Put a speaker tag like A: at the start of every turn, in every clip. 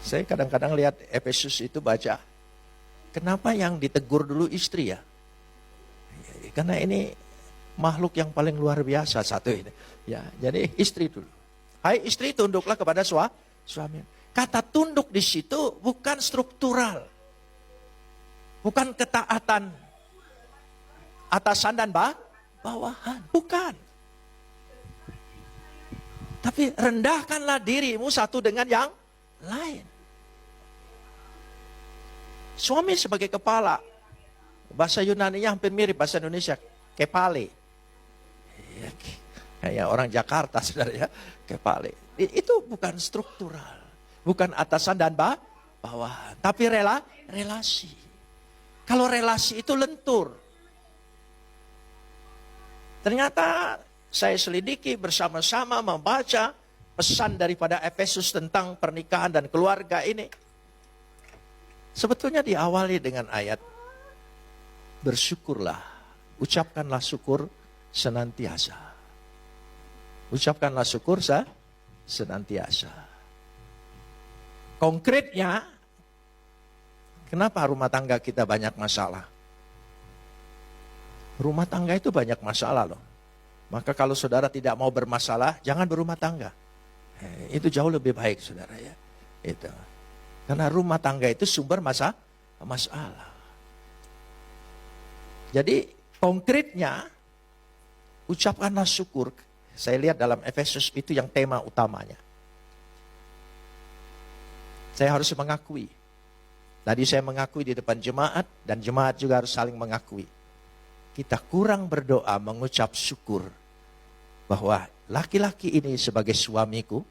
A: Saya kadang-kadang lihat Efesus itu baca, kenapa yang ditegur dulu istri ya? Karena ini makhluk yang paling luar biasa satu ini. Ya, jadi istri dulu. Hai istri, tunduklah kepada suami. Kata tunduk di situ bukan struktural. Bukan ketaatan atasan dan bawahan, bukan. Tapi rendahkanlah dirimu satu dengan yang lain. Suami sebagai kepala. Bahasa Yunaninya hampir mirip bahasa Indonesia, kepale. Ya, kayak orang Jakarta saudara ya, kepale. Itu bukan struktural. Bukan atasan dan bawahan, tapi relasi. Kalau relasi itu lentur. Ternyata saya selidiki bersama-sama membaca pesan daripada Efesus tentang pernikahan dan keluarga ini. Sebetulnya diawali dengan ayat, bersyukurlah, ucapkanlah syukur senantiasa. Ucapkanlah syukur senantiasa. Konkretnya, kenapa rumah tangga kita banyak masalah? Rumah tangga itu banyak masalah loh. Maka kalau saudara tidak mau bermasalah, jangan berumah tangga. Itu jauh lebih baik saudara ya. Itu. Karena rumah tangga itu sumber masalah. Jadi konkretnya, ucapkanlah syukur. Saya lihat dalam Efesus itu yang tema utamanya. Saya harus mengakui. Tadi saya mengakui di depan jemaat, dan jemaat juga harus saling mengakui. Kita kurang berdoa mengucap syukur bahwa laki-laki ini sebagai suamiku,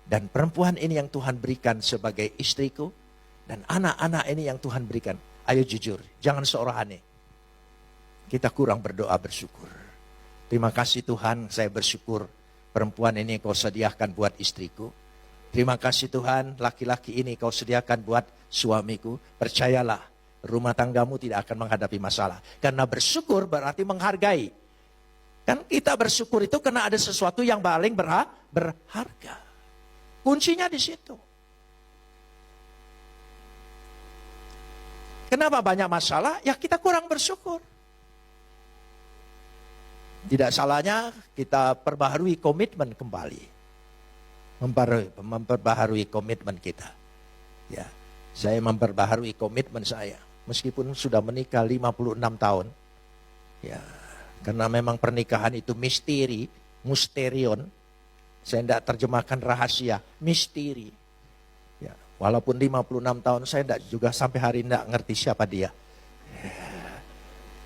A: dan perempuan ini yang Tuhan berikan sebagai istriku, dan anak-anak ini yang Tuhan berikan. Ayo jujur, jangan seorang aneh. Kita kurang berdoa bersyukur. Terima kasih Tuhan, saya bersyukur perempuan ini kau sediakan buat istriku. Terima kasih Tuhan, laki-laki ini kau sediakan buat suamiku. Percayalah, rumah tanggamu tidak akan menghadapi masalah. Karena bersyukur berarti menghargai. Kan kita bersyukur itu karena ada sesuatu yang paling berharga. Kuncinya di situ. Kenapa banyak masalah? Ya kita kurang bersyukur. Tidak salahnya kita perbaharui komitmen kembali. Memperbaharui komitmen kita. Ya, saya memperbaharui komitmen saya. Meskipun sudah menikah 56 tahun. Ya, karena memang pernikahan itu misteri, musterion. Saya tidak terjemahkan rahasia, misteri. Ya, walaupun 56 tahun saya tidak juga sampai hari ini tidak ngerti siapa dia.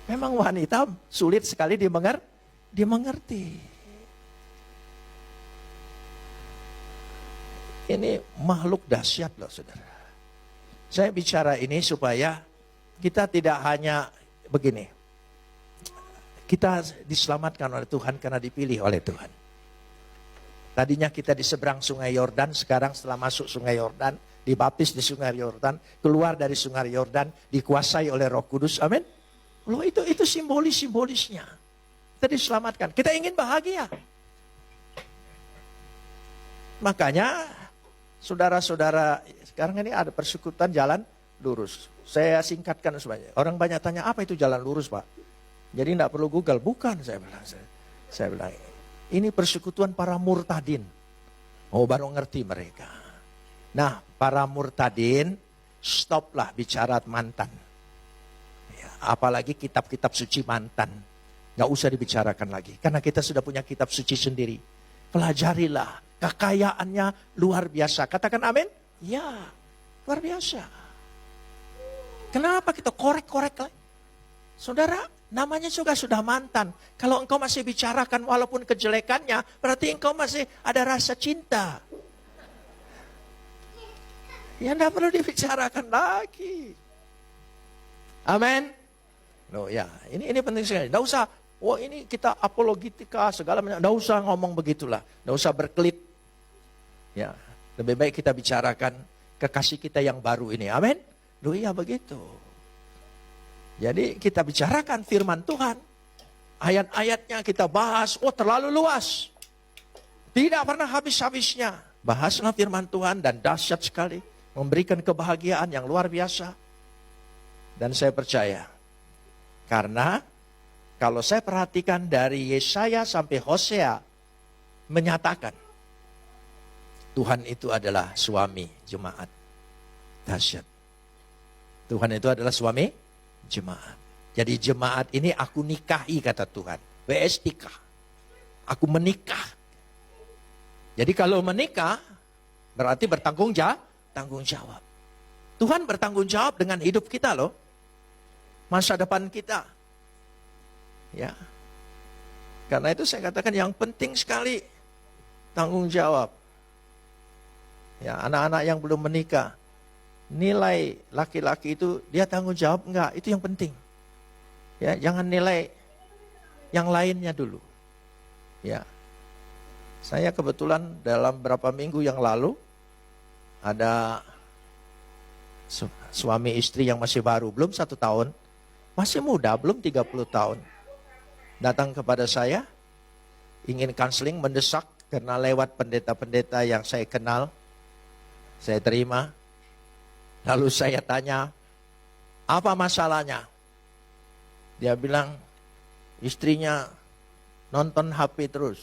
A: Memang wanita sulit sekali dimengerti. Ini makhluk dahsyat loh saudara. Saya bicara ini supaya kita tidak hanya begini. Kita diselamatkan oleh Tuhan karena dipilih oleh Tuhan. Tadinya kita di seberang sungai Yordan, sekarang setelah masuk sungai Yordan, dibaptis di sungai Yordan, keluar dari sungai Yordan, dikuasai oleh Roh Kudus. Amin. Loh itu simbolisnya. Kita diselamatkan. Kita ingin bahagia. Makanya saudara-saudara, sekarang ini ada persekutuan jalan lurus. Saya singkatkan semuanya. Orang banyak tanya, apa itu jalan lurus Pak? Jadi tidak perlu Google. Bukan, saya bilang. Ini persekutuan para murtadin. Oh, baru ngerti mereka. Nah, para murtadin, stoplah bicara mantan. Ya, apalagi kitab-kitab suci mantan. Nggak usah dibicarakan lagi. Karena kita sudah punya kitab suci sendiri. Pelajarilah. Kekayaannya luar biasa. Katakan amin? Ya, luar biasa. Kenapa kita korek-korek lagi? Saudara, namanya juga sudah mantan. Kalau engkau masih bicarakan walaupun kejelekannya, berarti engkau masih ada rasa cinta. Ya, tidak perlu dibicarakan lagi. Amin. Loh ya, ini penting sekali. Tidak usah, wah ini kita apologetika segala macam. Tidak usah ngomong begitulah. Tidak usah berkelit. Ya, lebih baik kita bicarakan kekasih kita yang baru ini. Amin. Loh iya begitu. Jadi kita bicarakan firman Tuhan. Ayat-ayatnya kita bahas. Oh terlalu luas. Tidak pernah habis-habisnya. Bahaslah firman Tuhan dan dahsyat sekali. memberikan kebahagiaan yang luar biasa. Dan saya percaya, karena kalau saya perhatikan dari Yesaya sampai Hosea menyatakan, Tuhan itu adalah suami jemaat. Dahsyat. Tuhan itu adalah suami jemaat. Jadi jemaat ini aku nikahi, kata Tuhan. WSTK. Aku menikah. Jadi kalau menikah, berarti bertanggung jawab. Tuhan bertanggung jawab dengan hidup kita loh. Masa depan kita. Ya. Karena itu saya katakan yang penting sekali tanggung jawab. Ya, anak-anak yang belum menikah, nilai laki-laki itu dia tanggung jawab enggak? Itu yang penting. Ya, jangan nilai yang lainnya dulu. Ya. Saya kebetulan dalam beberapa minggu yang lalu ada suami istri yang masih baru, belum 1 tahun, masih muda, belum 30 tahun. Datang kepada saya, ingin counseling, mendesak, karena lewat pendeta-pendeta yang saya kenal, saya terima. Lalu saya tanya, apa masalahnya? Dia bilang, istrinya nonton HP terus.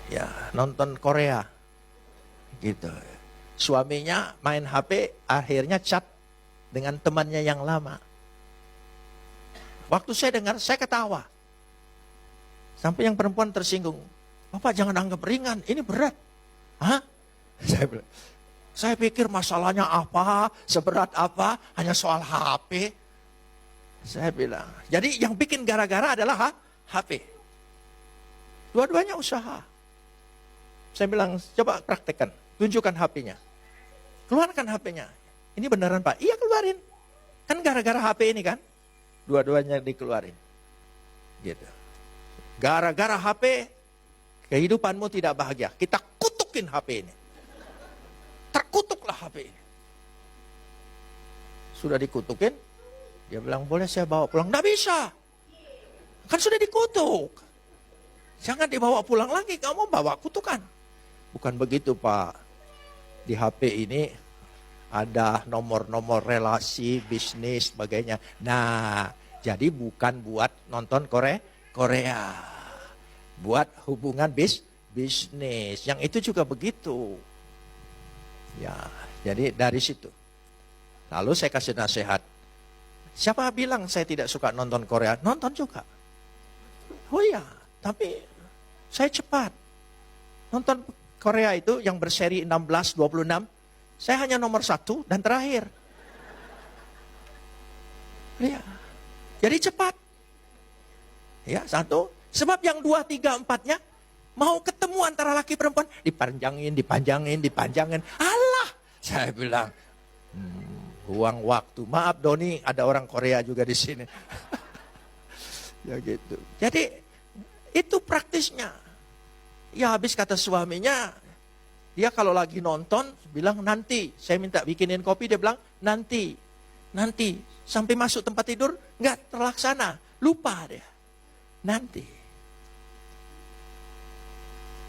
A: Ya, nonton Korea. Gitu. Suaminya main HP, akhirnya chat dengan temannya yang lama. Waktu saya dengar, saya ketawa. Sampai yang perempuan tersinggung. Bapak jangan anggap ringan, ini berat. Hah? Saya bilang, saya pikir masalahnya apa, seberat apa, hanya soal HP. Saya bilang, jadi yang bikin gara-gara adalah HP. Dua-duanya usaha. Saya bilang, coba praktekkan, tunjukkan HP-nya. Keluarkan HP-nya. Ini beneran Pak? Iya keluarin. Kan gara-gara HP ini kan? Dua-duanya dikeluarin. Gitu. Gara-gara HP, kehidupanmu tidak bahagia. Kita kutukin HP ini. Terkutuklah HP ini. Sudah dikutukin, dia bilang, boleh saya bawa pulang? Nggak bisa. Kan sudah dikutuk. Jangan dibawa pulang lagi, kamu bawa kutukan. Bukan begitu Pak. Di HP ini ada nomor-nomor relasi, bisnis, sebagainya. Nah, jadi bukan buat nonton Korea. Buat hubungan bisnis. Yang itu juga begitu. Ya, jadi dari situ. Lalu saya kasih nasihat. Siapa bilang saya tidak suka nonton Korea? Nonton juga. Oh iya, tapi saya cepat. Nonton Korea itu yang berseri 16, 26. Saya hanya nomor 1 dan terakhir. Ya. Jadi cepat. Ya, 1. Sebab yang 2, 3, 4-nya mau ketemu antara laki perempuan. Dipanjangin. Allah, saya bilang. Buang waktu. Maaf Doni, ada orang Korea juga di sini. Ya gitu. Jadi itu praktisnya. Ya habis kata suaminya, dia kalau lagi nonton bilang nanti, saya minta bikinin kopi, dia bilang nanti. Sampai masuk tempat tidur nggak terlaksana, lupa dia. Nanti.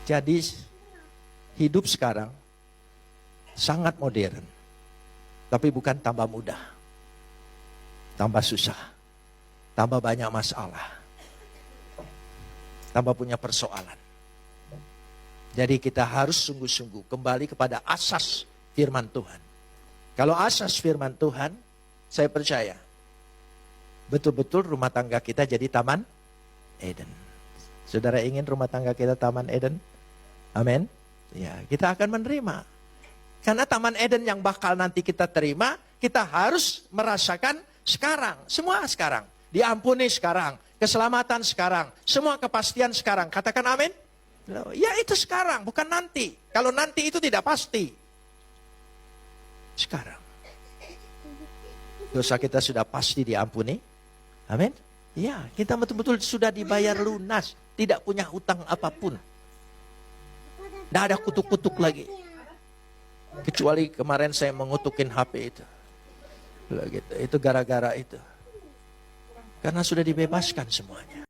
A: Jadi hidup sekarang sangat modern. Tapi bukan tambah mudah. Tambah susah. Tambah banyak masalah. Tambah punya persoalan. Jadi kita harus sungguh-sungguh kembali kepada asas firman Tuhan. Kalau asas firman Tuhan, saya percaya betul-betul rumah tangga kita jadi taman Eden. Saudara ingin rumah tangga kita taman Eden? Amin. Ya, kita akan menerima. Karena taman Eden yang bakal nanti kita terima, kita harus merasakan sekarang. Semua sekarang. Diampuni sekarang. Keselamatan sekarang. Semua kepastian sekarang. Katakan amin. Ya itu sekarang, bukan nanti. Kalau nanti itu tidak pasti. Sekarang. Dosa kita sudah pasti diampuni. Amin. Ya, kita betul-betul sudah dibayar lunas. Tidak punya hutang apapun. Tidak ada kutuk-kutuk lagi. Kecuali kemarin saya mengutukin HP itu. Itu gara-gara itu. Karena sudah dibebaskan semuanya.